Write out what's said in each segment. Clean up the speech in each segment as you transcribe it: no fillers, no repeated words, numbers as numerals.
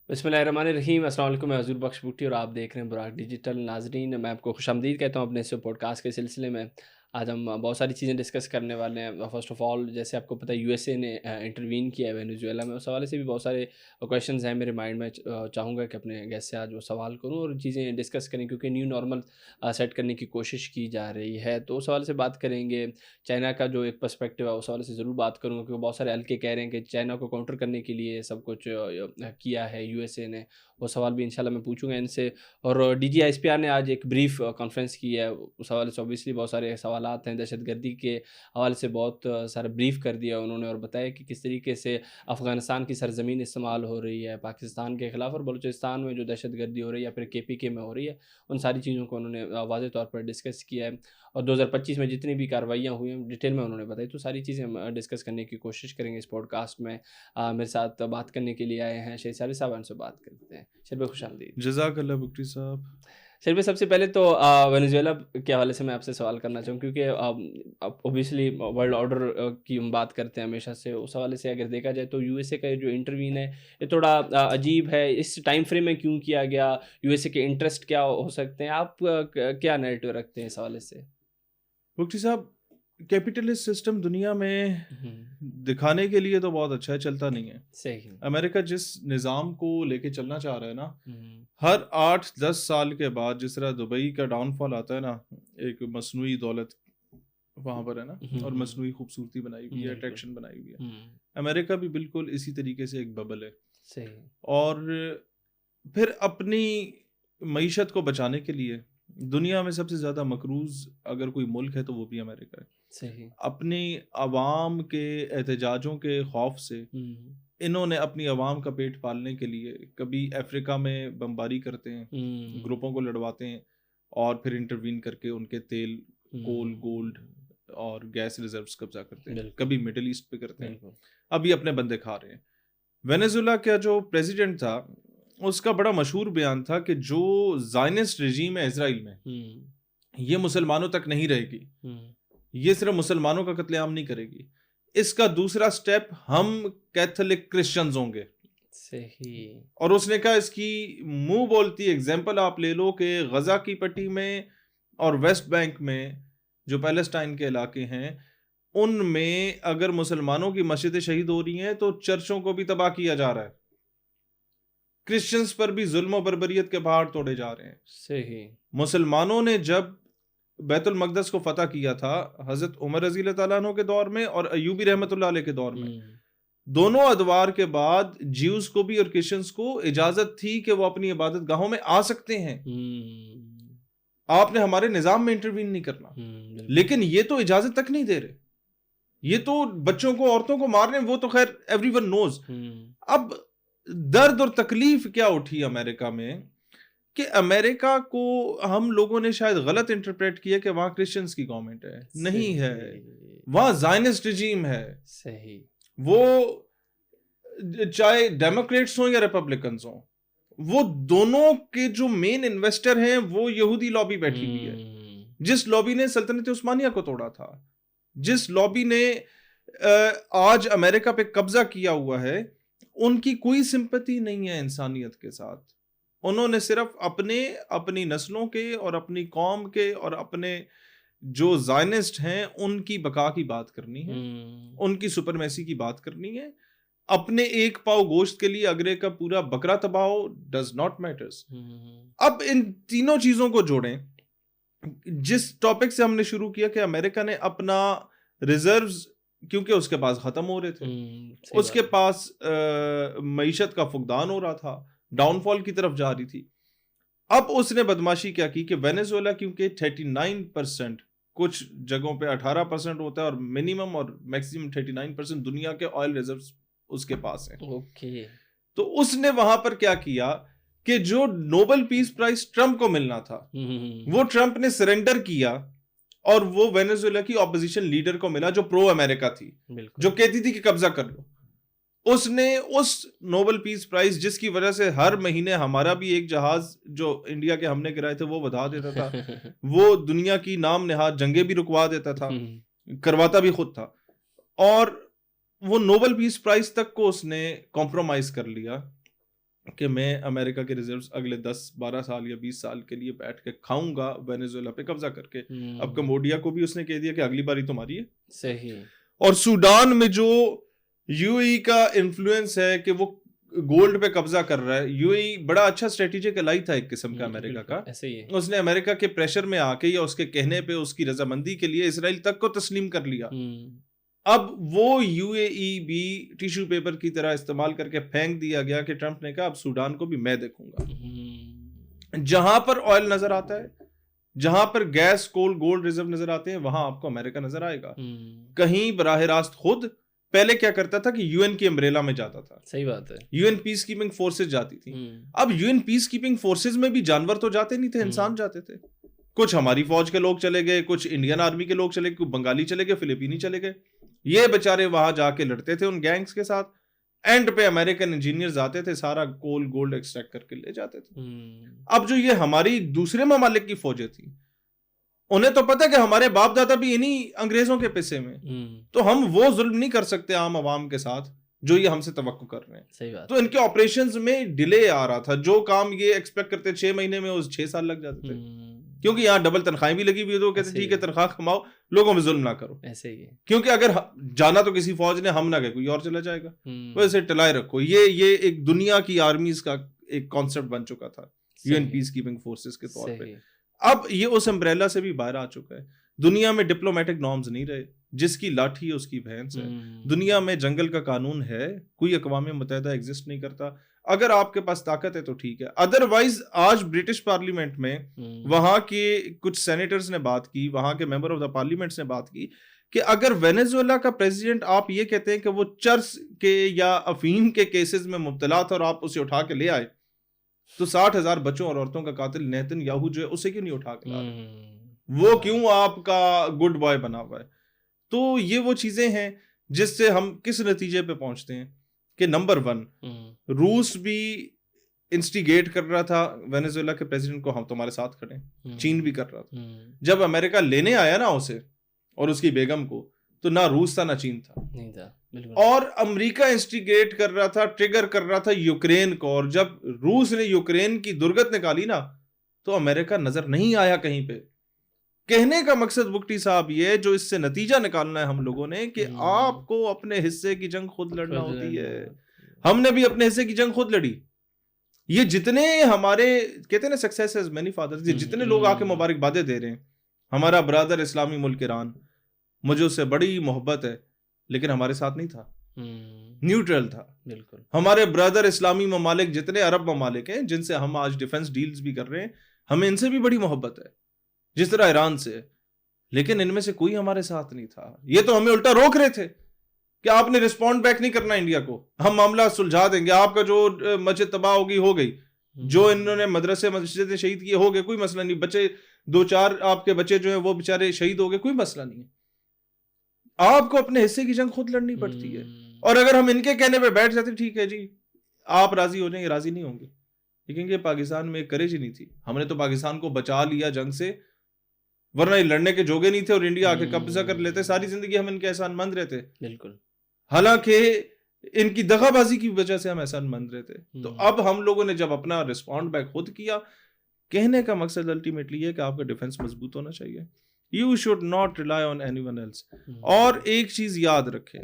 بسم اللہ الرحمن الرحیم، السلام علیکم، میں حضور بخش بھٹی اور آپ دیکھ رہے ہیں براک ڈیجیٹل۔ ناظرین، میں آپ کو خوش آمدید کہتا ہوں اپنے اس پوڈ کاسٹ کے سلسلے میں۔ آج ہم بہت ساری چیزیں ڈسکس کرنے والے ہیں۔ فرسٹ آف آل، جیسے آپ کو پتہ ہے یو ایس اے نے انٹروین کیا ہے وینیزویلا میں، اس حوالے سے بھی بہت سارے کویشچنز ہیں میرے مائنڈ میں۔ چاہوں گا کہ اپنے گیسٹ سے آج وہ سوال کروں اور چیزیں ڈسکس کریں، کیونکہ نیو نارمل سیٹ کرنے کی کوشش کی جا رہی ہے، تو اس حوالے سے بات کریں گے۔ چائنا کا جو ایک پرسپیکٹو ہے اس حوالے سے ضرور بات کروں گا، کیونکہ بہت سارے حلقے کہہ رہے ہیں کہ چائنا کو کاؤنٹر کرنے کے لیے سب کچھ کیا ہے یو ایس اے نے۔ وہ سوال بھی انشاءاللہ میں پوچھوں گا ان سے۔ اور D G I S P R نے آج ایک بریف کانفرنس کی ہے، اس حوالے سے اوبیسلی بہت سارے سوالات ہیں۔ دہشت گردی کے حوالے سے بہت سارا بریف کر دیا انہوں نے، اور بتایا کہ کس طریقے سے افغانستان کی سرزمین استعمال ہو رہی ہے پاکستان کے خلاف، اور بلوچستان میں جو دہشت گردی ہو رہی ہے یا پھر کے پی کے میں ہو رہی ہے، ان ساری چیزوں کو انہوں نے واضح طور پر ڈسکس کیا ہے۔ اور 2025 میں جتنی بھی کارروائیاں ہوئی ہیں ڈیٹیل میں انہوں نے بتائی، تو ساری چیزیں ہم ڈسکس کرنے کی کوشش کریں گے اس پوڈ کاسٹ میں۔ میرے ساتھ بات کرنے کے لیے آئے ہیں شیر ساری صاحب، ان سے بات کرتے ہیں۔ شیر بھائی خوش آمدید۔ جزاک اللہ بکٹی صاحب۔ شیر بھائی، سب سے پہلے تو وینیزویلا کے حوالے سے میں آپ سے سوال کرنا چاہوں، کیونکہ اوبیسلی ورلڈ آرڈر کی ہم بات کرتے ہیں ہمیشہ سے، اس حوالے سے اگر دیکھا جائے تو یو ایس اے کا جو انٹروین ہے یہ تھوڑا عجیب ہے۔ اس ٹائم فریم میں کیوں کیا گیا؟ یو ایس اے کے انٹرسٹ کیا ہو سکتے ہیں؟ آپ کیا نیریٹو رکھتے ہیں اس حوالے سے؟ بکٹی صاحب، کیپیٹلسٹ سسٹم دنیا میں دکھانے کے لیے تو بہت اچھا ہے، چلتا نہیں ہے۔ صحیح۔ امریکہ جس نظام کو لے کے چلنا چاہ رہا ہے نا، ہر 8-10 سال کے بعد جس طرح دبئی کا ڈاؤن فال آتا ہے نا، ایک مصنوعی دولت وہاں پر ہے نا، اور مصنوعی خوبصورتی بنائی ہوئی ہے، اٹریکشن بنائی ہوئی ہے۔ امریکہ بھی بالکل اسی طریقے سے ایک ببل ہے، صحیح۔ اور پھر اپنی معیشت کو بچانے کے لیے دنیا میں سب سے زیادہ مقروض اگر کوئی ملک ہے تو وہ بھی امریکہ ہے۔ صحیح۔ اپنی عوام کے احتجاجوں کے خوف سے انہوں نے اپنی عوام کا پیٹ پالنے کے لیے کبھی افریقہ میں بمباری کرتے ہیں، گروپوں کو لڑواتے ہیں، اور پھر انٹروین کر کے ان کے تیل، کول، گولڈ اور گیس ریزروز قبضہ کرتے ہیں، کبھی مڈل ایسٹ پہ کرتے ہیں، اب یہ اپنے بندے کھا رہے ہیں۔ وینیزویلا کا جو پریزیڈنٹ تھا اس کا بڑا مشہور بیان تھا کہ جو زائنسٹ رجیم ہے اسرائیل میں، یہ مسلمانوں تک نہیں رہے گی، یہ صرف مسلمانوں کا قتل عام نہیں کرے گی، اس کا دوسرا سٹیپ ہم کیتھولک کرسچنز ہوں گے۔ صحیح۔ اور اس نے کہا اس کی منہ بولتی ایگزامپل آپ لے لو کہ غزہ کی پٹی میں اور ویسٹ بینک میں جو پیلسٹائن کے علاقے ہیں، ان میں اگر مسلمانوں کی مسجدیں شہید ہو رہی ہیں تو چرچوں کو بھی تباہ کیا جا رہا ہے، کرسچنز پر بھی ظلم و بربریت کے پہاڑ توڑے جا رہے ہیں۔ صحیح۔ مسلمانوں نے جب بیت المقدس کو فتح کیا تھا حضرت عمر رضی اللہ تعالیٰ عنہ کے دور میں اور ایوبی رحمۃ اللہ علیہ کے دور میں، دونوں ادوار کے بعد جیوز کو بھی اور کرسچنز کو اجازت تھی کہ وہ اپنی عبادت گاہوں میں آ سکتے ہیں، آپ نے ہمارے نظام میں انٹروین نہیں کرنا۔ لیکن یہ تو اجازت تک نہیں دے رہے، یہ تو بچوں کو، عورتوں کو مار رہے ہیں، وہ تو خیر ایوری ون نوز۔ اب درد اور تکلیف کیا اٹھی امریکہ میں کہ امریکہ کو ہم لوگوں نے شاید غلط انٹرپریٹ کیا کہ وہاں کرسچنز کی گورنمنٹ ہے، نہیں ہے، وہاں زائنسٹ رجیم ہے۔ صحیح۔ وہ چاہے ڈیموکریٹس ہوں یا ریپبلکنز ہوں، وہ دونوں کے جو مین انویسٹر ہیں وہ یہودی لابی بیٹھی ہوئی ہے، جس لابی نے سلطنت عثمانیہ کو توڑا تھا، جس لابی نے آج امریکہ پہ قبضہ کیا ہوا ہے، ان کی کوئی سمپتی نہیں ہے انسانیت کے ساتھ۔ انہوں نے صرف اپنی نسلوں کے اور اپنی قوم کے اور اپنے جو زائنسٹ ہیں ان کی بقا کی بات کرنی ہے، ان کی سپرمیسی کی بات کرنی ہے۔ اپنے ایک پاؤ گوشت کے لیے اگرے کا پورا بکرا تباہ ڈز ناٹ میٹرز۔ اب ان تینوں چیزوں کو جوڑیں، جس ٹاپک سے ہم نے شروع کیا کہ امریکہ نے اپنا ریزروز، کیونکہ اس کے پاس ختم ہو رہے تھے، اس کے پاس معیشت کا فقدان ہو رہا تھا، ڈاؤن فال کی طرف جا رہی تھی، اب اس نے بدماشی کیا کی کہ وینیزویلا کیونکہ 39%، کچھ جگہوں پہ 18% ہوتا ہے، اور منیمم اور میکسیمم 39% دنیا کے آئل ریزروز اس کے پاس ہیں۔ تو اس نے وہاں پر کیا کیا کہ جو نوبل پیس پرائز ٹرمپ کو ملنا تھا وہ ٹرمپ نے سرنڈر کیا، اور وہ وینیزویلا کی اپوزیشن لیڈر کو ملا جو پرو امریکہ تھی، جو کہتی تھی کہ قبضہ کر لو۔ اس نے اس نوبل پیس پرائز، جس کی وجہ سے ہر مہینے ہمارا بھی ایک جہاز جو انڈیا کے ہم نے گرائے تھے وہ بتا دیتا تھا، وہ دنیا کی نام نہاد جنگیں بھی رکوا دیتا تھا، کرواتا بھی خود تھا، اور وہ نوبل پیس پرائز تک کو اس نے کمپرومائز کر لیا کہ میں امریکہ کے ریزروز اگلے 10-12 سال یا 20 سال کے لیے بیٹھ کے کھاؤں گا وینیزویلا پہ قبضہ کر کے. اب کمبوڈیا کو بھی اس نے کہہ دیا کہ اگلی باری تمہاری ہے. صحیح. اور سوڈان میں جو یو اے ای کا انفلوئنس ہے کہ وہ گولڈ پہ قبضہ کر رہا ہے. یو اے ای بڑا اچھا اسٹریٹجک الائی تھا ایک قسم کا امریکہ کا. اس نے امریکہ کے پریشر میں آ کے یا اس کے کہنے پہ اس کی رضامندی کے لیے اسرائیل تک کو تسلیم کر لیا. اب وہ یو اے ای بھی ٹیشو پیپر کی طرح استعمال کر کے پھینک دیا گیا کہ ٹرمپ نے کہا اب سوڈان کو بھی میں دیکھوں گا. جہاں پر آئل نظر آتا ہے, جہاں پر گیس کول گولڈ ریزرو نظر آتے ہیں, وہاں آپ کو امریکہ نظر آئے گا. کہیں براہ راست خود پہلے کیا کرتا تھا کہ یو این کی امبریلا میں جاتا تھا. صحیح بات ہے. U N peacekeeping forces جاتی تھی. اب U N peacekeeping forces میں بھی جانور تو جاتے نہیں تھے, انسان جاتے تھے. کچھ ہماری فوج کے لوگ چلے گئے, کچھ انڈین آرمی کے لوگ چلے گئے, کچھ بنگالی چلے گئے, فلپینی چلے گئے. یہ بےچارے وہاں جا کے لڑتے تھے ان گینگز کے ساتھ. اینڈ پہ امریکن انجینئرز آتے تھے, سارا کول گولڈ ایکسٹریکٹ کر کے لے جاتے تھے. اب جو یہ ہماری دوسرے ممالک کی فوجیں تھیں, انہیں تو پتہ کہ ہمارے باپ دادا بھی انہی انگریزوں کے پیسے میں, تو ہم وہ ظلم نہیں کر سکتے عام عوام کے ساتھ جو یہ ہم سے توقع کر رہے ہیں. صحیح بات. تو ان کے آپریشنز میں ڈیلے آ رہا تھا. جو کام یہ ایکسپیکٹ کرتے 6 مہینے میں, اس 6 سال لگ جاتے تھے, کیونکہ یہاں ڈبل تنخواہیں بھی لگی ہوئی. تو کہتے ٹھیک ہے تنخواہ کماؤ, لوگوں میں ظلم نہ کرو. ایسے ہی, کیونکہ اگر جانا تو کسی فوج نے, ہم نہ گئے کوئی اور چلا جائے گا. ویسے ٹلائے رکھو. یہ ایک دنیا کی آرمیز کا ایک کانسیپٹ بن چکا تھا U N peacekeeping forces کے طور پہ. اب یہ اس امبریلا سے بھی باہر آ چکا ہے. دنیا میں ڈپلومیٹک نارمز نہیں رہے. جس کی لاٹھی ہے اس کی بھینس ہے. دنیا میں جنگل کا قانون ہے, کوئی اقوام متحدہ ایگزسٹ نہیں کرتا. اگر آپ کے پاس طاقت ہے تو ٹھیک ہے. ادروائز آج برٹش پارلیمنٹ میں وہاں کے کچھ سینیٹرز نے بات کی, وہاں کے ممبر آف دا پارلیمنٹس نے بات کی کہ اگر وینیزویلا کا پریزیڈنٹ آپ یہ کہتے ہیں کہ وہ چرس کے یا افیم کے کیسز میں مبتلا تھا اور آپ اسے اٹھا کے لے آئے, تو 60,000 بچوں اور عورتوں کا قاتل نیتن یاہو جو ہے اسے کیوں نہیں اٹھا کے لا رہے؟ وہ کیوں آپ کا گڈ بوائے بنا ہوا ہے؟ تو یہ وہ چیزیں ہیں جس سے ہم کس نتیجے پہ پہنچتے ہیں کہ نمبر 1 روس بھی انسٹیگیٹ کر رہا تھا وینیزویلا کے پریزیڈنٹ کو, ہم تمہارے ساتھ کھڑے ہیں. چین بھی کر رہا تھا. جب امریکہ لینے آیا نا اسے اور اس کی بیگم کو, تو نہ روس تھا نہ چین تھا. اور امریکہ انسٹیگیٹ کر رہا تھا, ٹریگر کر رہا تھا یوکرین کو. اور جب روس نے یوکرین کی درگت نکالی نا, تو امریکہ نظر نہیں آیا کہیں پہ. کہنے کا مقصد بکٹی صاحب یہ, جو اس سے نتیجہ نکالنا ہے ہم لوگوں نے, کہ آپ کو اپنے حصے کی جنگ خود لڑنا ہوتی ہے. ہم نے بھی اپنے حصے کی جنگ خود لڑی. یہ جتنے ہمارے کہتے ہیں نا سکسیس ہیز مینی فادرز, جتنے لوگ آ کے مبارکبادیں دے رہے ہیں, ہمارا برادر اسلامی ملک ایران, مجھے اس سے بڑی محبت ہے, لیکن ہمارے ساتھ نہیں تھا, نیوٹرل تھا. بالکل. ہمارے برادر اسلامی ممالک, جتنے عرب ممالک ہیں جن سے ہم آج ڈیفنس ڈیلز بھی کر رہے ہیں, ہمیں ان سے بھی بڑی محبت ہے جس طرح ایران سے, لیکن ان میں سے کوئی ہمارے ساتھ نہیں تھا. یہ تو ہمیں الٹا روک رہے تھے کہ آپ نے رسپونڈ بیک نہیں کرنا انڈیا کو, ہم معاملہ سلجھا دیں گے, آپ کا جو مسجد تباہ ہوگی ہو گئی, جو انہوں نے مدرسے مسجد شہید کیے ہو گئے, کوئی مسئلہ نہیں. بچے 2-4 آپ کے بچے جو ہیں وہ بےچارے شہید ہو گئے, کوئی مسئلہ نہیں ہے. آپ کو اپنے حصے کی جنگ خود لڑنی پڑتی ہے. اور اگر ہم ان کے کہنے پہ بیٹھ جاتے ٹھیک ہے جی آپ راضی ہو جائیں گے, راضی نہیں ہوں گے. لیکن یہ پاکستان میں ایک کریج ہی نہیں تھی. ہم نے تو پاکستان کو بچا لیا جنگ سے, ورنہ یہ لڑنے کے جوگے نہیں تھے اور انڈیا آ کے قبضہ کر لیتے. ساری زندگی ہم ان کے احسان مند رہتے. بالکل. حالانکہ ان کی دغا بازی کی وجہ سے ہم احسان مند رہتے. تو اب ہم لوگوں نے جب اپنا رسپونڈ بیک خود کیا, کہنے کا مقصد الٹیمیٹلی یہ کہ آپ کا ڈیفنس مضبوط ہونا چاہیے. You should not rely on anyone else. اور ایک چیز یاد رکھیں,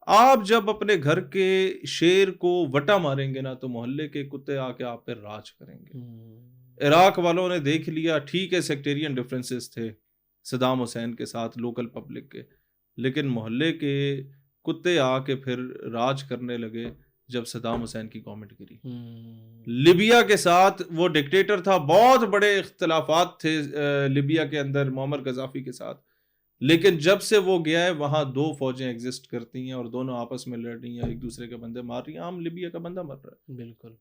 آپ جب اپنے گھر کے شیر کو وٹا ماریں گے نا, تو محلے کے کتے آ کے آپ پہ راج کریں گے. عراق والوں نے دیکھ لیا, ٹھیک ہے سیکٹیرین ڈفرینسز تھے صدام حسین کے ساتھ لوکل پبلک کے, لیکن محلے کے کتے آ کے پھر راج کرنے لگے جب صدام حسین کی گورنمنٹ گری. لیبیا کے ساتھ وہ ڈکٹیٹر تھا, بہت بڑے اختلافات تھے لیبیا کے اندر معمر قذافی کے ساتھ, لیکن جب سے وہ گیا ہے وہاں 2 فوجیں ایگزسٹ کرتی ہیں اور دونوں آپس میں لڑ رہی ہیں, ایک دوسرے کے بندے مار رہی ہیں. عام لیبیا کا بندہ مر رہا ہے. بالکل.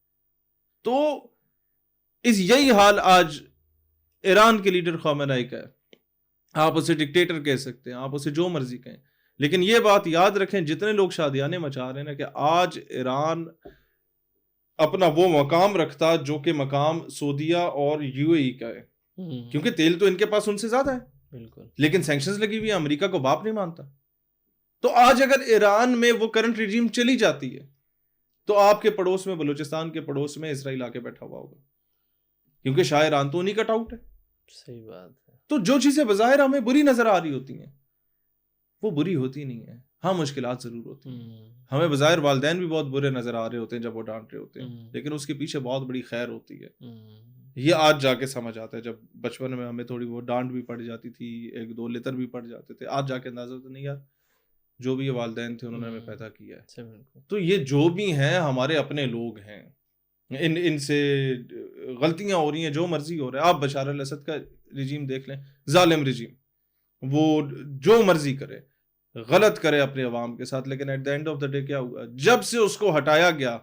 تو یہی حال آج ایران کے لیڈر خامنہئی کا ہے. آپ اسے ڈکٹیٹر کہہ سکتے ہیں, آپ اسے جو مرضی کہیں, لیکن یہ بات یاد رکھیں جتنے لوگ شادیانے مچا رہے ہیں نا, کہ آج ایران اپنا وہ مقام رکھتا جو کہ مقام سعودیہ اور یو اے ای کا ہے, کیونکہ تیل تو ان کے پاس ان سے زیادہ ہے. بالکل. لیکن سینکشنز لگی ہوئی ہیں, امریکہ کو باپ نہیں مانتا. تو آج اگر ایران میں وہ کرنٹ ریجیم چلی جاتی ہے تو آپ کے پڑوس میں, بلوچستان کے پڑوس میں اسرائیل آ کے بیٹھا ہوا ہوگا, کیونکہ شاہ ایران تو انہیں کٹ آؤٹ ہے. صحیح بات ہے. تو جو چیزیں بظاہر ہمیں بری نظر آ رہی ہوتی ہیں وہ بری ہوتی نہیں ہیں. ہاں مشکلات ضرور ہوتی ہیں, ہمیں بظاہر والدین بھی بہت برے نظر آ رہے ہوتے ہیں جب وہ ڈانٹ رہے ہوتے ہیں, لیکن اس کے پیچھے بہت بڑی خیر ہوتی ہے. یہ آج جا کے سمجھ آتا ہے. جب بچپن میں ہمیں تھوڑی وہ ڈانٹ بھی پڑ جاتی تھی, ایک دو لتر بھی پڑ جاتے تھے, آج جا کے اندازہ ہوتا نہیں یار جو بھی یہ والدین تھے انہوں نے ہمیں پیدا کیا ہے. تو یہ جو بھی ہیں ہمارے اپنے لوگ ہیں, ان سے غلطیاں ہو رہی ہیں, جو مرضی ہو رہا ہے. آپ بشار الاسد کا رجیم دیکھ لیں, ظالم رجیم, وہ جو مرضی کرے, غلط کرے اپنے عوام کے ساتھ, لیکن at the end of the day کیا ہوا, جب سے اس کو ہٹایا گیا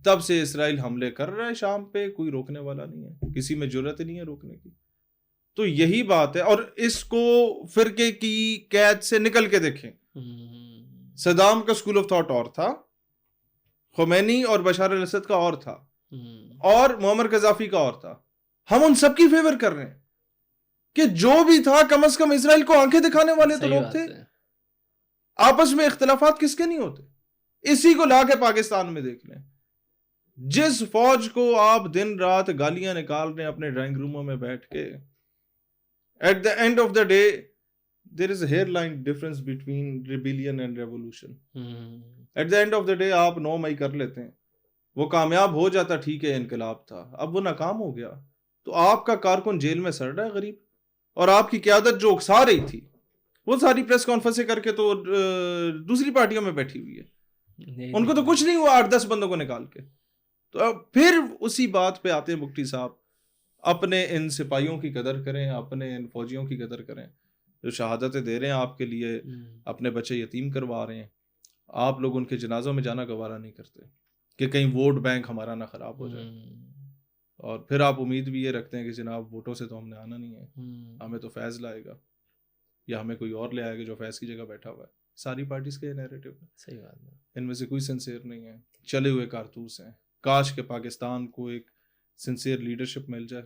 تب سے اسرائیل حملے کر رہا ہے شام پہ, کوئی روکنے والا نہیں ہے, کسی میں جرات نہیں ہے روکنے کی. تو یہی بات ہے. اور اس کو فرقے کی قید سے نکل کے دیکھیں, صدام کا اسکول آف تھاٹ اور تھا, خمینی اور بشار الاسد کا اور تھا, اور معمر قذافی کا اور تھا. ہم ان سب کی فیور کر رہے ہیں کہ جو بھی تھا کم از کم اسرائیل کو آنکھیں دکھانے والے تو لوگ تھے. آپس میں اختلافات کس کے نہیں ہوتے. اسی کو لا کے پاکستان میں دیکھ لیں, جس فوج کو آپ دن رات گالیاں نکال رہے ہیں اپنے ڈرائنگ روموں میں بیٹھ کے, at the end of the day there is a hairline difference between rebellion and revolution. At the end of the day آپ 9 مئی کر لیتے ہیں, وہ کامیاب ہو جاتا, ٹھیک ہے انقلاب تھا, اب وہ ناکام ہو گیا تو آپ کا کارکن جیل میں سڑ رہا ہے غریب, اور آپ کی قیادت جو اکسا رہی تھی وہ ساری پریس کانفرنسیں کر کے تو دوسری پارٹیوں میں بیٹھی ہوئی ہے, ان کو تو کچھ نہیں ہوا 8-10 بندوں کو نکال کے. تو پھر اسی بات پہ آتے ہیں مفتی صاحب, اپنے ان سپاہیوں کی قدر کریں, اپنے ان فوجیوں کی قدر کریں جو شہادتیں دے رہے ہیں آپ کے لیے, اپنے بچے یتیم کروا رہے ہیں. آپ لوگ ان کے جنازوں میں جانا گوارا نہیں کرتے کہ کہیں ووٹ بینک ہمارا نہ خراب ہو جائے, اور پھر آپ امید بھی یہ رکھتے ہیں کہ جناب ووٹوں سے تو ہم نے آنا نہیں ہے, ہمیں تو فیض لائے گا یا ہمیں کوئی اور لے آئے گا جو فیض کی جگہ بیٹھا ہوا ہے. ساری پارٹیز کے نیریٹو ہے. صحیح بات ہے, ان میں سے کوئی سنسیئر نہیں ہے, چلے ہوئے کارتوس ہیں. کاش کہ پاکستان کو ایک سنسیئر لیڈرشپ مل جائے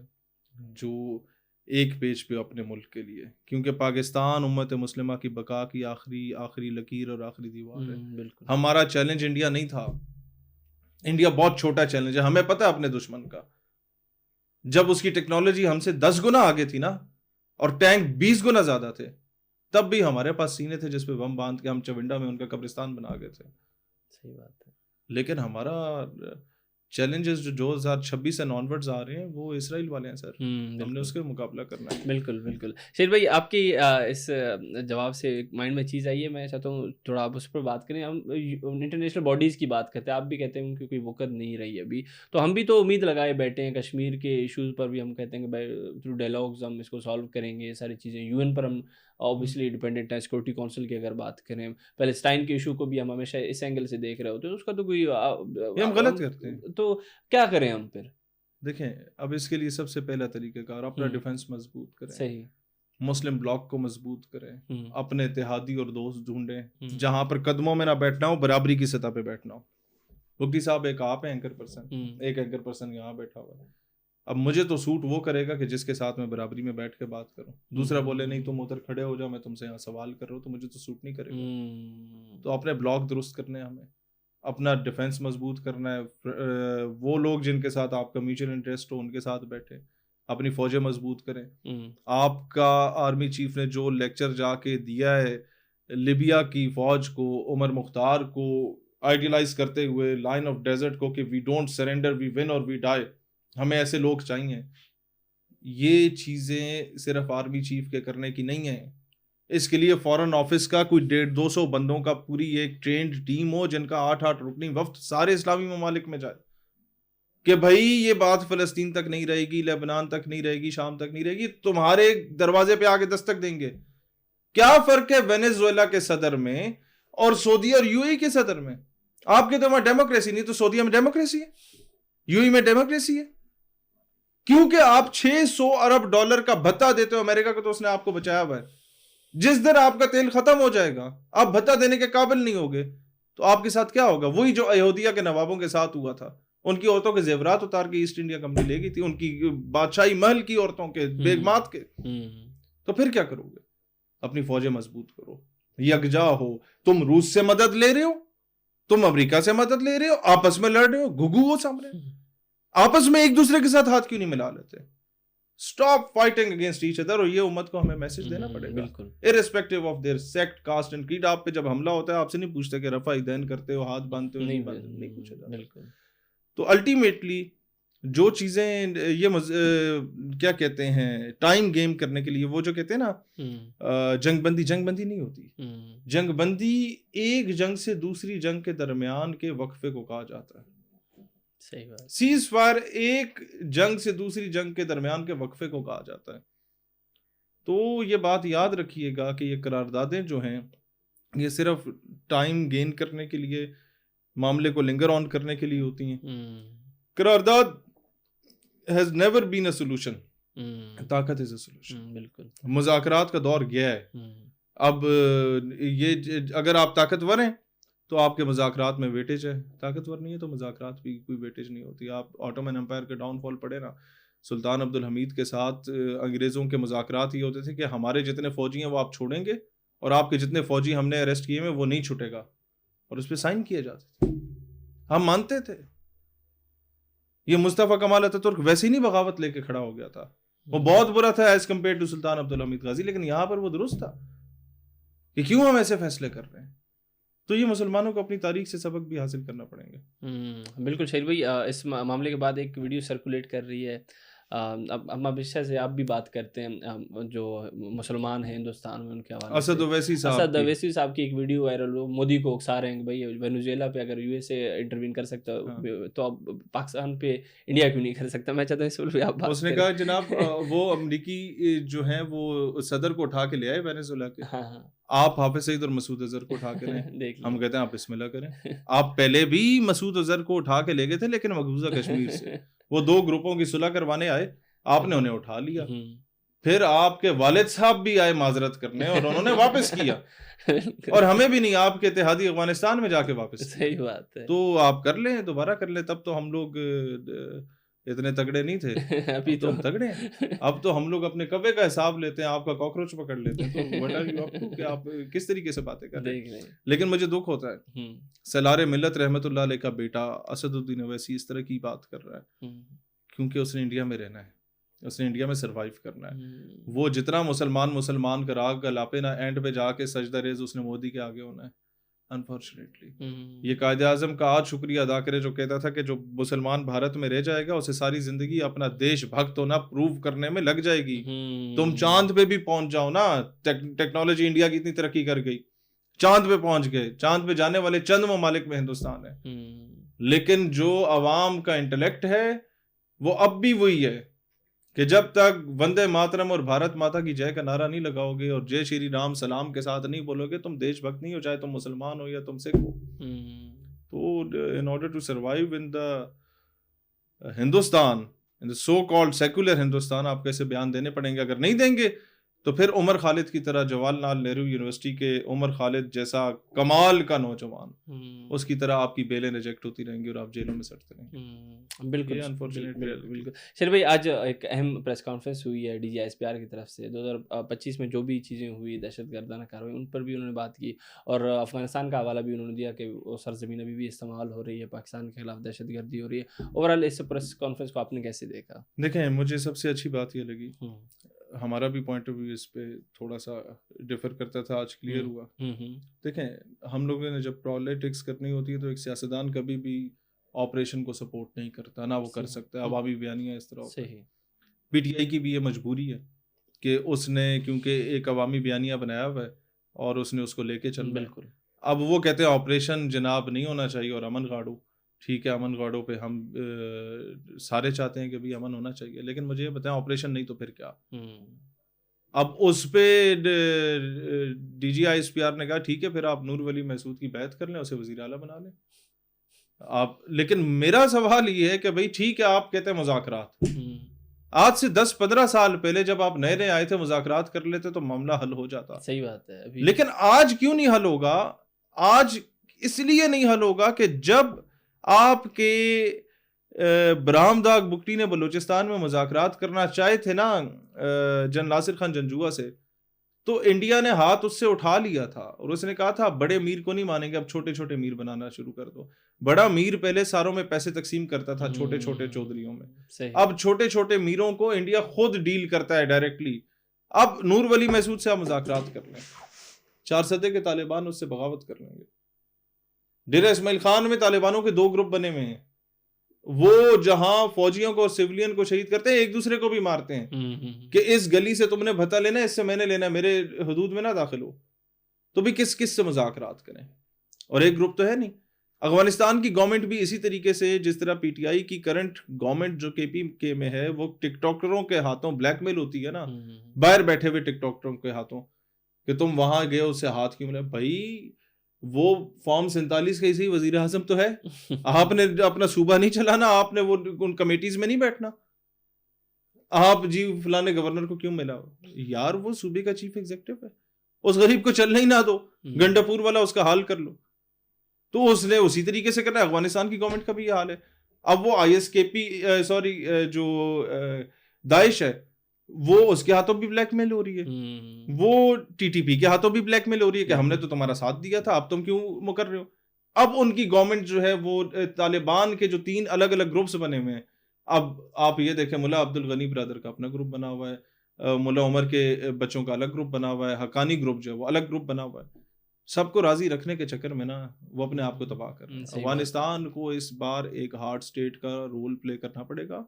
جو ایک پیج پہ اپنے ملک کے لیے, کیونکہ پاکستان امت مسلمہ کی بقا کی آخری لکیر اور آخری دیوار ہے. ہمارا چیلنج انڈیا نہیں تھا, انڈیا بہت چھوٹا چیلنج ہے. ہمیں پتہ ہے اپنے دشمن کا, جب اس کی ٹیکنالوجی ہم سے 10 گنا آگے تھی نا, اور ٹینک 20 گنا زیادہ تھے, تب بھی ہمارے پاس سینے تھے جس پہ بم باندھ کے ہم چونڈا میں ان کا قبرستان بنا گئے تھے. صحیح بات ہے. لیکن ہمارا چیلنجز جو 2026 سے آنورڈز آ رہے ہیں وہ اسرائیل والے ہیں سر, ہم نے اس کے مقابلہ کرنا ہے. بالکل بالکل. شیر بھائی آپ کی اس جواب سے ایک مائنڈ میں چیز آئی ہے, میں چاہتا ہوں تھوڑا آپ اس پر بات کریں. ہم انٹرنیشنل باڈیز کی بات کرتے ہیں, آپ بھی کہتے ہیں کہ کوئی وقت نہیں رہی ابھی, تو ہم بھی تو امید لگائے بیٹھے ہیں. کشمیر کے ایشوز پر بھی ہم کہتے ہیں کہ بھائی تھرو ڈائلاگز ہم اس کو سالو کریں گے, ساری چیزیں. یو این پر ہم اوبیسلی ڈپینڈنٹ ہیں, سیکورٹی کونسل کی اگر بات کریں, پیلسٹائن کے ایشو کو بھی ہم ہمیشہ اس اینگل سے دیکھ رہے ہوتے ہیں, اس کا تو کوئی ہم غلط کرتے ہیں. تو کیا کریں ہم پھر؟ دیکھیں, اب اس کے لیے سب سے پہلا طریقہ کار اپنا ڈیفنس مضبوط کریں. صحیح. مسلم بلاک کو مضبوط کریں, اپنے اتحادی اور دوست ڈھونڈیں جہاں پر قدموں میں نہ بیٹھنا ہو, برابری کی سطح پہ بیٹھنا ہو. مفتی صاحب ایک آپ ہیں اینکر پرسن, ایک اینکر پرسن یہاں بیٹھا ہوا ہے. اب مجھے تو سوٹ وہ کرے گا کہ جس کے ساتھ میں برابری میں بیٹھ کے بات کروں. دوسرا بولے نہیں تم ادھر کھڑے ہو جاؤ, میں تم سے یہاں سوال کر رہا ہوں, تو مجھے تو سوٹ نہیں کرے گا. تو اپنے بلاک درست کرنے ہمیں, اپنا ڈیفنس مضبوط کرنا ہے. وہ لوگ جن کے ساتھ آپ کا میوچل انٹرسٹ ہو ان کے ساتھ بیٹھے, اپنی فوجیں مضبوط کریں. آپ کا آرمی چیف نے جو لیکچر جا کے دیا ہے لیبیا کی فوج کو, عمر مختار کو آئیڈیلائز کرتے ہوئے, لائن آف ڈیزرٹ کو, کہ we don't surrender, we win اور وی ڈائی, ہمیں ایسے لوگ چاہیے. یہ چیزیں صرف آرمی چیف کے کرنے کی نہیں ہیں. اس کے لیے فورن آفس کا کوئی 150-200 بندوں کا پوری ایک ٹرینڈ ٹیم ہو, جن کا 8 رکنی وفد سارے اسلامی ممالک میں جائے کہ بھائی یہ بات فلسطین تک نہیں رہے گی, لبنان تک نہیں رہے گی, شام تک نہیں رہے گی, تمہارے دروازے پہ آگے دستک دیں گے. کیا فرق ہے وینیزویلا کے صدر میں اور سعودی اور یو اے کے صدر میں؟ آپ کے تو وہاں ڈیموکریسی نہیں, تو سعودیہ میں ڈیموکریسی ہے, یو اے میں ڈیموکریسی ہے. کیونکہ آپ $600 ارب کا بھتہ دیتے ہو امریکہ کو, تو اس نے آپ کو بچایا ہوا ہے. جس دن آپ کا تیل ختم ہو جائے گا, آپ بھتہ دینے کے قابل نہیں ہوگے, تو آپ کے ساتھ کیا ہوگا؟ وہی جو ایہودیہ کے نوابوں کے ساتھ ہوا تھا. ان کی عورتوں کے زیورات اتار کے ایسٹ انڈیا کمپنی لے گئی تھی, ان کی بادشاہی محل کی عورتوں کے, بیگمات کے. تو پھر کیا کرو گے؟ اپنی فوجیں مضبوط کرو, یکجا ہو. تم روس سے مدد لے رہے ہو, تم امریکہ سے مدد لے رہے ہو, آپس میں لڑ رہے ہو, گھگو ہو سامنے, آپس میں ایک دوسرے کے ساتھ ہاتھ کیوں نہیں ملا لیتے؟ Stop fighting against each other. اور یہ امت کو ہمیں میسج دینا پڑے گا, irrespective of their sect, caste and creed. آپ پہ جب حملہ ہوتا ہے آپ سے نہیں پوچھتے کہ رفع یدین کرتے ہو, ہاتھ باندھتے ہو, نہیں پوچھا جاتا. تو الٹیمیٹلی جو چیزیں یہ کیا کہتے ہیں ٹائم گیم کرنے کے لیے, وہ جو کہتے ہیں نا جنگ بندی نہیں ہوتی. جنگ بندی ایک جنگ سے دوسری جنگ کے درمیان کے وقفے کو کہا جاتا ہے. سیز فائر ایک جنگ سے دوسری جنگ کے درمیان کے وقفے کو کہا جاتا ہے. تو یہ بات یاد رکھیے گا کہ یہ قراردادیں جو ہیں یہ صرف ٹائم گین کرنے کے لیے, معاملے کو لنگر آن کرنے کے لیے ہوتی ہیں. قرارداد has never been a solution. طاقت is a solution. بالکل. مذاکرات کا دور گیا ہے. اب یہ اگر آپ طاقتور ہیں تو آپ کے مذاکرات میں ویٹیج ہے, طاقتور نہیں ہے تو مذاکرات بھی کوئی ویٹیج نہیں ہوتی. آپ آٹومن امپائر کا ڈاؤن فال پڑے نا, سلطان عبد الحمید کے ساتھ انگریزوں کے مذاکرات یہ ہوتے تھے کہ ہمارے جتنے فوجی ہیں وہ آپ چھوڑیں گے اور آپ کے جتنے فوجی ہم نے اریسٹ کیے ہیں وہ نہیں چھوٹے گا, اور اس پہ سائن کیے جاتے تھے. ہم مانتے تھے. یہ مصطفیٰ کمال اتاترک ویسے ہی نہیں بغاوت لے کے کھڑا ہو گیا تھا, وہ بہت برا تھا ایز کمپیئر ٹو سلطان عبد الحمید غازی, لیکن یہاں پر وہ درست تھا کہ کیوں ہم ایسے فیصلے کر رہے ہیں. تو یہ مسلمانوں کو اپنی تاریخ سے سبق بھی حاصل کرنا پڑیں گے. بالکل شہید بھائی, اس معاملے کے بعد ایک ویڈیو سرکولیٹ کر رہی ہے, اب ہمیشہ سے آپ بھی بات کرتے ہیں جو مسلمان ہیں ہندوستان میں ان کے حوالے اسد اویسی صاحب کی ایک ویڈیو وائرل ہو, مودی کو اکسا رہے ہیں کہ بھائی وینزویلا پہ اگر یو ایس اے انٹروین کر سکتا تو اب پاکستان پہ انڈیا کیوں نہیں کر سکتا. میں چاہتا ہوں اس پہ آپ اس نے کہا جناب وہ امریکی جو ہیں وہ صدر کو اٹھا کے لے آئے وینزویلا کے, آپ حافظ سعید اور مسعود اظہر کو اٹھا کے لیں. ہم کہتے ہیں آپ بسم اللہ کریں. آپ پہلے بھی مسعود اظہر کو اٹھا کے لے گئے تھے لیکن مقبوضہ کشمیر سے وہ دو گروپوں کی صلح کروانے آئے, آپ نے انہیں اٹھا لیا. پھر آپ کے والد صاحب بھی آئے معذرت کرنے اور انہوں نے واپس کیا, اور ہمیں بھی نہیں, آپ کے اتحادی افغانستان میں جا کے واپس. صحیح بات ہے. تو آپ کر لیں, دوبارہ کر لیں. تب تو ہم لوگ اتنے تگڑے نہیں تھے, ابھی تو ہم تگڑے ہیں. اب تو ہم لوگ اپنے کوے کا حساب لیتے ہیں, آپ کا کاکروچ پکڑ لیتے ہیں. تو آپ کس طریقے سے باتیں کر رہے ہیں. لیکن مجھے دکھ ہوتا ہے سالار ملت رحمت اللہ علیہ کا بیٹا اسد الدین اویسی اس طرح کی بات کر رہا ہے, کیونکہ اس نے انڈیا میں رہنا ہے, اس نے انڈیا میں سروائیو کرنا ہے. وہ جتنا مسلمان کا راگ کا لاپے نا, اینڈ پہ جا کے سجدہ ریز اس نے مودی کے آگے ہونا ہے. انفارچونیٹلی یہ قائد اعظم کا آج شکریہ ادا کرے جو کہتا تھا کہ جو مسلمان بھارت میں رہ جائے گا اسے ساری زندگی اپنا دیش بھکت ہونا پروو کرنے میں لگ جائے گی. تم چاند پہ بھی پہنچ جاؤ نا, ٹیکنالوجی انڈیا کی اتنی ترقی کر گئی, چاند پہ پہنچ گئے, چاند پہ جانے والے چند ممالک میں ہندوستان ہے. لیکن جو عوام کا انٹلیکٹ ہے وہ اب بھی وہی ہے کہ جب تک وندے ماترم اور بھارت ماتا کی جے کا نعرہ نہیں لگاؤ گے اور جے شری رام سلام کے ساتھ نہیں بولو گے, تم دیش بھکت نہیں ہو, چاہے تم مسلمان ہو یا تم سکھ ہو. تو in order to survive in the Hindustan, in the so called secular Hindustan, آپ کیسے بیان دینے پڑیں گے. اگر نہیں دیں گے تو پھر عمر خالد کی طرح جواہر لال نہرو یونیورسٹی کے عمر خالد جیسا کمال کا نوجوان, اس کی طرح آپ کی بیلیں ریجیکٹ ہوتی رہیں گی اور آپ جیلوں میں سڑتے رہیں گے. بالکل بالکل. شیر بھائی, آج ایک اہم پریس کانفرنس ہوئی ہے DGI کی طرف سے. 2025 میں جو بھی چیزیں ہوئی, دہشت گردانہ کارروائی, ان پر بھی انہوں نے بات کی, اور افغانستان کا حوالہ بھی انہوں نے دیا کہ وہ سرزمین ابھی بھی استعمال ہو رہی ہے, پاکستان کے خلاف دہشت گردی ہو رہی ہے. اوور آل اس پریس کانفرنس کو آپ نے کیسے دیکھا؟ دیکھیں, مجھے سب سے اچھی بات یہ لگی, ہمارا بھی پوائنٹ آف ویو اس پہ تھوڑا سا ڈفر کرتا تھا, آج کلیئر ہوا. دیکھیں, ہم لوگوں نے جب پالیٹکس کرنی ہوتی ہے تو ایک سیاستدان کبھی بھی آپریشن کو سپورٹ نہیں کرتا, نہ وہ کر سکتا ہے. عوامی بیانیاں اس طرح ہوتا ہے. PTI کی بھی یہ مجبوری ہے کہ اس نے کیونکہ ایک عوامی بیانیہ بنایا ہوا ہے اور اس نے اس کو لے کے چلنا. بالکل. اب وہ کہتے ہیں آپریشن جناب نہیں ہونا چاہیے اور امن گاڑو, ٹھیک ہے, امن گاڑوں پہ ہم سارے چاہتے ہیں کہ بھی امن ہونا چاہیے, لیکن مجھے یہ بتائیں آپریشن نہیں تو پھر کیا؟ اب اس پہ DGI SPR نے کہا ٹھیک ہے, پھر آپ نور ولی محسود کی بیعت کر لیں, اسے وزیر اعلیٰ بنا لیں آپ. لیکن میرا سوال یہ ہے کہ بھائی ٹھیک ہے, آپ کہتے ہیں مذاکرات, آج سے 10-15 سال پہلے جب آپ نئے نئے آئے تھے مذاکرات کر لیتے تو معاملہ حل ہو جاتا. صحیح بات ہے. لیکن آج کیوں نہیں حل ہوگا؟ آج اس لیے نہیں حل ہوگا کہ جب آپ کے برہم داغ بگٹی نے بلوچستان میں مذاکرات کرنا چاہے تھے نا جن ناصر خان جنجوعہ سے, تو انڈیا نے ہاتھ اس سے اٹھا لیا تھا اور اس نے کہا تھا بڑے امیر کو نہیں مانیں گے, اب چھوٹے چھوٹے میر بنانا شروع کر دو. بڑا امیر پہلے ساروں میں پیسے تقسیم کرتا تھا چھوٹے چھوٹے چودھریوں میں, اب چھوٹے چھوٹے میروں کو انڈیا خود ڈیل کرتا ہے ڈائریکٹلی. اب نور ولی محسود سے آپ مذاکرات کر لیں, 4 صدے کے طالبان اس سے بغاوت کر لیں گے. ڈیرہ اسماعیل خان میں طالبانوں کے 2 گروپ بنے ہوئے ہیں, وہ جہاں فوجیوں کو اور سیولین کو شہید کرتے ہیں ایک دوسرے کو بھی مارتے ہیں کہ اس گلی سے تم نے بھتا لینا, اس سے میں نے لینا, میرے حدود میں نہ داخل ہو. تو بھی کس سے مذاکرات کریں. اور ایک گروپ تو ہے نہیں. افغانستان کی گورنمنٹ بھی اسی طریقے سے, جس طرح پی ٹی آئی کی کرنٹ گورنمنٹ جو کے پی کے میں ہے وہ ٹک ٹاکروں کے ہاتھوں بلیک میل ہوتی ہے نا, باہر بیٹھے ہوئے ٹک ٹاکروں کے ہاتھوں, کہ تم وہاں گئے اس سے ہاتھ کیوں ملے. بھائی وہ فارم 47 کا اسی وزیر اعظم تو ہے, آپ نے اپنا صوبہ نہیں چلانا, آپ نے وہ ان کمیٹیز میں نہیں بیٹھنا, آپ جی فلانے گورنر کو کیوں ملا. یار وہ صوبے کا چیف ایگزیکٹو ہے, اس غریب کو چلنے ہی نہ دو, گنڈا پور والا اس کا حال کر لو. تو اس نے اسی طریقے سے کرنا ہے. افغانستان کی گورنمنٹ کا بھی یہ حال ہے. اب وہ آئی ایس کے پی جو داعش ہے وہ اس کے ہاتھوں بھی بلیک میل ہو رہی ہے, وہ ٹی ٹی پی کے ہاتھوں بھی بلیک میل ہو رہی ہے کہ ہم نے تو تمہارا ساتھ دیا تھا, اب تم کیوں مکر رہے ہو. اب ان کی گورنمنٹ جو ہے وہ طالبان کے جو 3 الگ الگ گروپس بنے ہوئے ہیں, اب آپ یہ دیکھیں ملا عبد الغنی برادر کا اپنا گروپ بنا ہوا ہے, ملا عمر کے بچوں کا الگ گروپ بنا ہوا ہے, حقانی گروپ جو ہے وہ الگ گروپ بنا ہوا ہے. سب کو راضی رکھنے کے چکر میں نا وہ اپنے آپ کو تباہ کر رہے ہیں. افغانستان کو اس بار ایک ہارڈ اسٹیٹ کا رول پلے کرنا پڑے گا,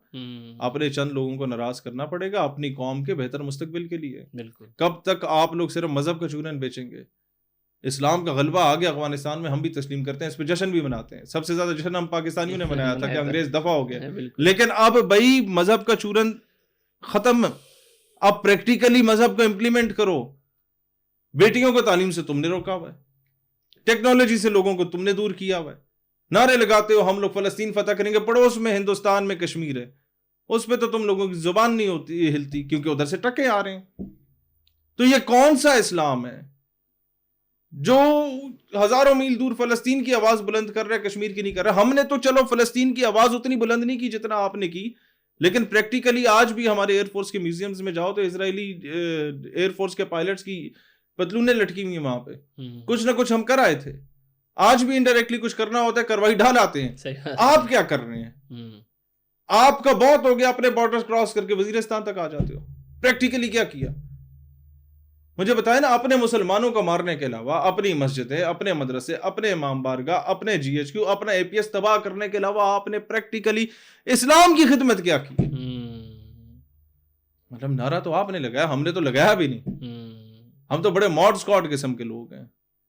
اپنے چند لوگوں کو ناراض کرنا پڑے گا اپنی قوم کے بہتر مستقبل کے لیے. کب تک آپ لوگ صرف مذہب کا چورن بیچیں گے؟ اسلام کا غلبہ آ گیا افغانستان میں, ہم بھی تسلیم کرتے ہیں, اس پہ جشن بھی مناتے ہیں. سب سے زیادہ جشن ہم پاکستانیوں نے منایا تھا کہ انگریز دفع ہو گیا, لیکن اب بھائی مذہب کا چورن ختم, اب پریکٹیکلی مذہب کو امپلیمنٹ کرو. بیٹیوں کو تعلیم سے تم نے روکا ہوا ہے, ٹیکنالوجی سے لوگوں کو تم نے دور کیا ہوا ہے. نعرے لگاتے ہو ہم لوگ فلسطین فتح کریں گے, پڑوس میں ہندوستان میں کشمیر ہے, اس پہ تو تم لوگوں کی زبان نہیں ہوتی ہلتی کیونکہ ادھر سے ٹکے آ رہے ہیں. تو یہ کون سا اسلام ہے جو ہزاروں میل دور فلسطین کی آواز بلند کر رہا ہے, کشمیر کی نہیں کر رہا؟ ہم نے تو چلو فلسطین کی آواز اتنی بلند نہیں کی جتنا آپ نے کی, لیکن پریکٹیکلی آج بھی ہمارے ایئر فورس کے میوزیمز میں جاؤ تو اسرائیلی ایئر فورس کے پائلٹس کی پتلونیں لٹکی ہوئی ہیں وہاں پہ. کچھ نہ کچھ ہم کر آئے تھے, آج بھی انڈائریکٹلی کچھ کرنا ہوتا ہے کاروائی ڈھال آتے ہیں. آپ کیا کر رہے ہیں؟ آپ کا بہت ہو گیا, اپنے بارڈر کراس کر کے وزیرستان تک آ جاتے ہو. پریکٹیکلی کیا کیا مجھے بتائیں نا. اپنے مسلمانوں کو مارنے کے علاوہ اپنی مسجدیں, اپنے مدرسے, اپنے امام بارگاہ, اپنے جی ایچ کیو, اپنا اے پی ایس تباہ کرنے کے علاوہ آپ نے پریکٹیکلی اسلام کی خدمت کیا کی؟ مطلب نعرہ تو آپ نے لگایا, ہم نے تو لگایا بھی نہیں. ہم تو بڑے ماڈ اسکواڈ قسم کے لوگ ہیں,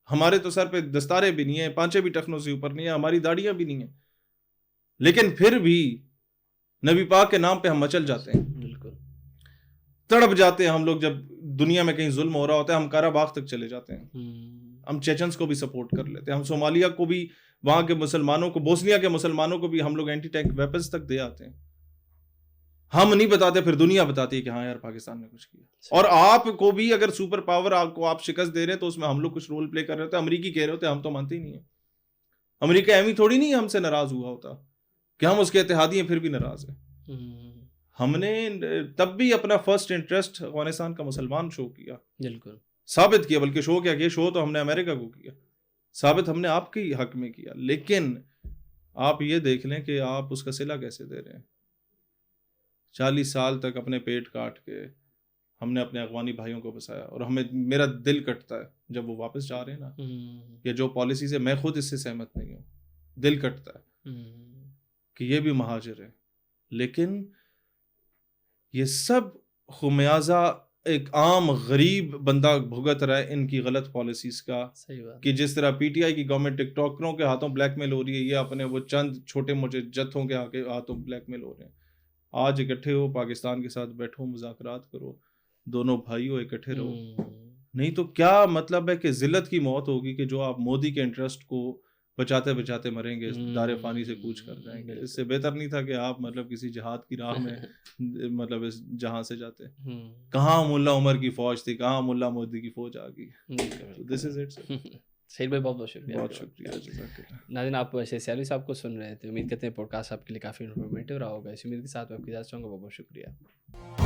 ہمارے تو سر پہ دستارے بھی نہیں ہیں, پانچے بھی ٹخنوں سے اوپر نہیں ہیں, ہماری داڑیاں بھی نہیں ہیں, لیکن پھر بھی نبی پاک کے نام پہ ہم مچل جاتے ہیں. بالکل تڑپ جاتے ہیں ہم لوگ. جب دنیا میں کہیں ظلم ہو رہا ہوتا ہے ہم کارا باغ تک چلے جاتے ہیں, ہم چیچنس کو بھی سپورٹ کر لیتے ہیں, ہم صومالیہ کو بھی, وہاں کے مسلمانوں کو, بوسنیا کے مسلمانوں کو بھی ہم لوگ اینٹی ٹینک ویپنز تک دے آتے ہیں. ہم نہیں بتاتے, پھر دنیا بتاتی ہے کہ ہاں یار پاکستان نے کچھ کیا. اور آپ کو بھی اگر سپر پاور کو آپ شکست دے رہے ہیں تو اس میں ہم لوگ کچھ رول پلے کر رہے ہوتے ہیں. امریکی کہہ رہے ہوتے ہیں, ہم تو مانتے ہی نہیں ہیں. امریکہ ایمی تھوڑی نہیں ہم سے ناراض ہوا ہوتا کہ ہم اس کے اتحادی ہیں پھر بھی ناراض ہیں. ہم نے تب بھی اپنا فرسٹ انٹرسٹ افغانستان کا مسلمان شو کیا, بالکل ثابت کیا. بلکہ شو کیا کیا, شو تو ہم نے امریکہ کو کیا, ثابت ہم نے آپ کے حق میں کیا. لیکن آپ یہ دیکھ لیں کہ آپ اس کا صلہ کیسے دے رہے ہیں. 40 سال تک اپنے پیٹ کاٹ کے ہم نے اپنے افغانی بھائیوں کو بسایا, اور ہمیں, میرا دل کٹتا ہے جب وہ واپس جا رہے ہیں نا, یہ جو پالیسی سے میں خود اس سے سہمت نہیں ہوں, دل کٹتا ہے کہ یہ بھی مہاجر ہے. لیکن یہ سب خمیازہ ایک عام غریب بندہ بھگت رہا ہے ان کی غلط پالیسیز کا. کہ جس طرح پی ٹی آئی کی گورنمنٹ ٹک ٹاکروں کے ہاتھوں بلیک میل ہو رہی ہے, یہ اپنے وہ چند چھوٹے موٹے جتھوں کے ہاتھوں بلیک میل ہو رہے ہیں. آج اکٹھے ہو, پاکستان کے ساتھ بیٹھو, مذاکرات کرو, دونوں بھائیوں اکٹھے رہو. نہیں تو کیا مطلب ہے کہ ذلت کی موت ہوگی کہ جو آپ مودی کے انٹرسٹ کو بچاتے بچاتے مریں گے, دار فانی سے کوچ کر جائیں گے. اس سے بہتر نہیں تھا کہ آپ مطلب کسی جہاد کی راہ میں مطلب اس جہاں سے جاتے. کہاں ملا عمر کی فوج تھی, کہاں ملا مودی کی فوج آ گئی. دس از اٹ سر. سہیل بھائی بہت بہت شکریہ. بہت شکریہ. جزاک اللہ. ناظرین, آپ سیالی صاحب کو سن رہے تھے, امید کرتے ہیں پوڈ کاسٹ آپ کے لیے کافی انفارمیٹیو رہا ہوگا. اس امید کے ساتھ میں آپ کی اجازت چاہوں گا. بہت بہت شکریہ.